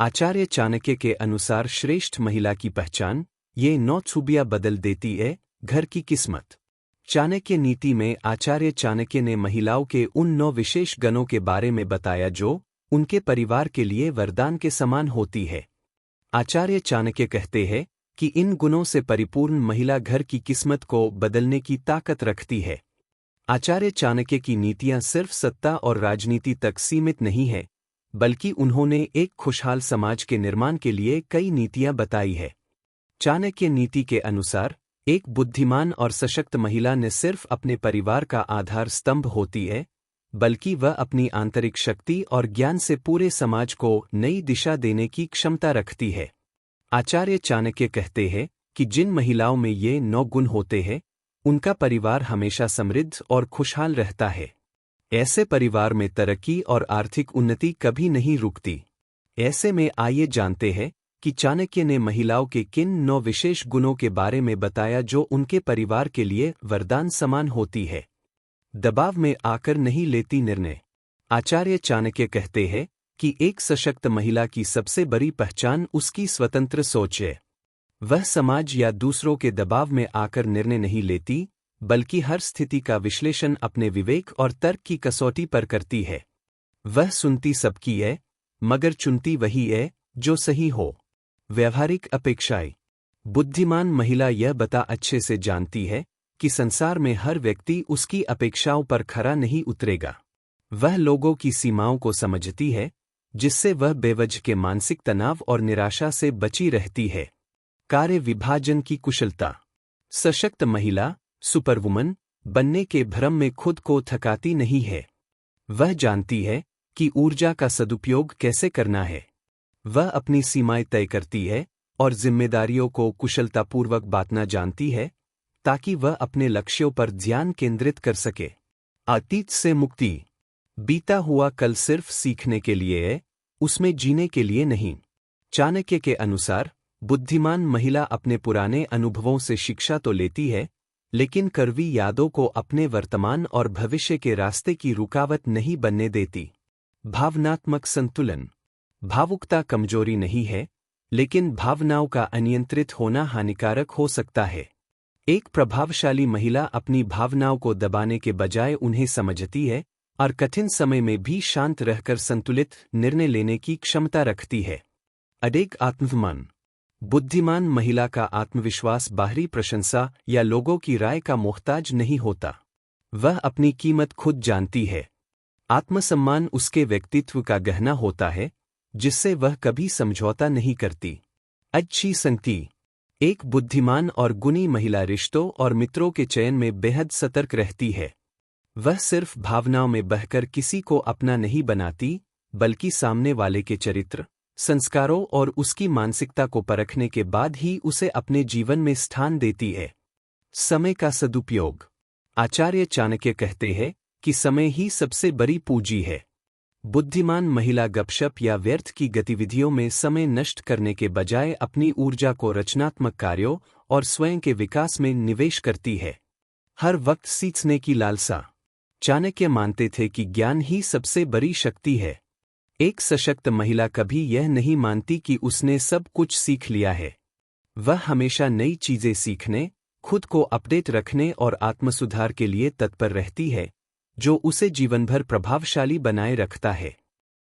आचार्य चाणक्य के अनुसार श्रेष्ठ महिला की पहचान, ये 9 खूबियां बदल देती है घर की किस्मत। चाणक्य नीति में आचार्य चाणक्य ने महिलाओं के उन 9 विशेष गुणों के बारे में बताया जो उनके परिवार के लिए वरदान के समान होती है। आचार्य चाणक्य कहते हैं कि इन गुणों से परिपूर्ण महिला घर की किस्मत को बदलने की ताकत रखती है। आचार्य चाणक्य की नीतियां सिर्फ सत्ता और राजनीति तक सीमित नहीं है, बल्कि उन्होंने एक खुशहाल समाज के निर्माण के लिए कई नीतियां बताई है। चाणक्य नीति के अनुसार एक बुद्धिमान और सशक्त महिला न सिर्फ अपने परिवार का आधार स्तंभ होती है, बल्कि वह अपनी आंतरिक शक्ति और ज्ञान से पूरे समाज को नई दिशा देने की क्षमता रखती है। आचार्य चाणक्य कहते हैं कि जिन महिलाओं में ये 9 गुण होते हैं, उनका परिवार हमेशा समृद्ध और खुशहाल रहता है। ऐसे परिवार में तरक्की और आर्थिक उन्नति कभी नहीं रुकती। ऐसे में आइए जानते हैं कि चाणक्य ने महिलाओं के किन 9 विशेष गुणों के बारे में बताया जो उनके परिवार के लिए वरदान समान होती है। दबाव में आकर नहीं लेती निर्णय। आचार्य चाणक्य कहते हैं कि एक सशक्त महिला की सबसे बड़ी पहचान उसकी स्वतंत्र सोच है। वह समाज या दूसरों के दबाव में आकर निर्णय नहीं लेती, बल्कि हर स्थिति का विश्लेषण अपने विवेक और तर्क की कसौटी पर करती है। वह सुनती सबकी है, मगर चुनती वही है जो सही हो। व्यवहारिक अपेक्षाएं। बुद्धिमान महिला यह बता अच्छे से जानती है कि संसार में हर व्यक्ति उसकी अपेक्षाओं पर खरा नहीं उतरेगा। वह लोगों की सीमाओं को समझती है, जिससे वह बेवजह के मानसिक तनाव और निराशा से बची रहती है। कार्य विभाजन की कुशलता। सशक्त महिला सुपरवुमन बनने के भ्रम में खुद को थकाती नहीं है। वह जानती है कि ऊर्जा का सदुपयोग कैसे करना है। वह अपनी सीमाएं तय करती है और जिम्मेदारियों को कुशलतापूर्वक बांटना जानती है, ताकि वह अपने लक्ष्यों पर ध्यान केंद्रित कर सके। अतीत से मुक्ति। बीता हुआ कल सिर्फ सीखने के लिए है, उसमें जीने के लिए नहीं। चाणक्य के अनुसार बुद्धिमान महिला अपने पुराने अनुभवों से शिक्षा तो लेती है, लेकिन कड़वी यादों को अपने वर्तमान और भविष्य के रास्ते की रुकावट नहीं बनने देती। भावनात्मक संतुलन। भावुकता कमजोरी नहीं है, लेकिन भावनाओं का अनियंत्रित होना हानिकारक हो सकता है। एक प्रभावशाली महिला अपनी भावनाओं को दबाने के बजाय उन्हें समझती है और कठिन समय में भी शांत रहकर संतुलित निर्णय लेने की क्षमता रखती है। अडिग आत्मसम्मान। बुद्धिमान महिला का आत्मविश्वास बाहरी प्रशंसा या लोगों की राय का मोहताज नहीं होता। वह अपनी कीमत खुद जानती है। आत्मसम्मान उसके व्यक्तित्व का गहना होता है, जिससे वह कभी समझौता नहीं करती। अच्छी संगति। एक बुद्धिमान और गुणी महिला रिश्तों और मित्रों के चयन में बेहद सतर्क रहती है। वह सिर्फ भावनाओं में बहकर किसी को अपना नहीं बनाती, बल्कि सामने वाले के चरित्र, संस्कारों और उसकी मानसिकता को परखने के बाद ही उसे अपने जीवन में स्थान देती है। समय का सदुपयोग। आचार्य चाणक्य कहते हैं कि समय ही सबसे बड़ी पूंजी है। बुद्धिमान महिला गपशप या व्यर्थ की गतिविधियों में समय नष्ट करने के बजाय अपनी ऊर्जा को रचनात्मक कार्यों और स्वयं के विकास में निवेश करती है। हर वक्त सीखने की लालसा। चाणक्य मानते थे कि ज्ञान ही सबसे बड़ी शक्ति है। एक सशक्त महिला कभी यह नहीं मानती कि उसने सब कुछ सीख लिया है। वह हमेशा नई चीजें सीखने, खुद को अपडेट रखने और आत्मसुधार के लिए तत्पर रहती है, जो उसे जीवनभर प्रभावशाली बनाए रखता है।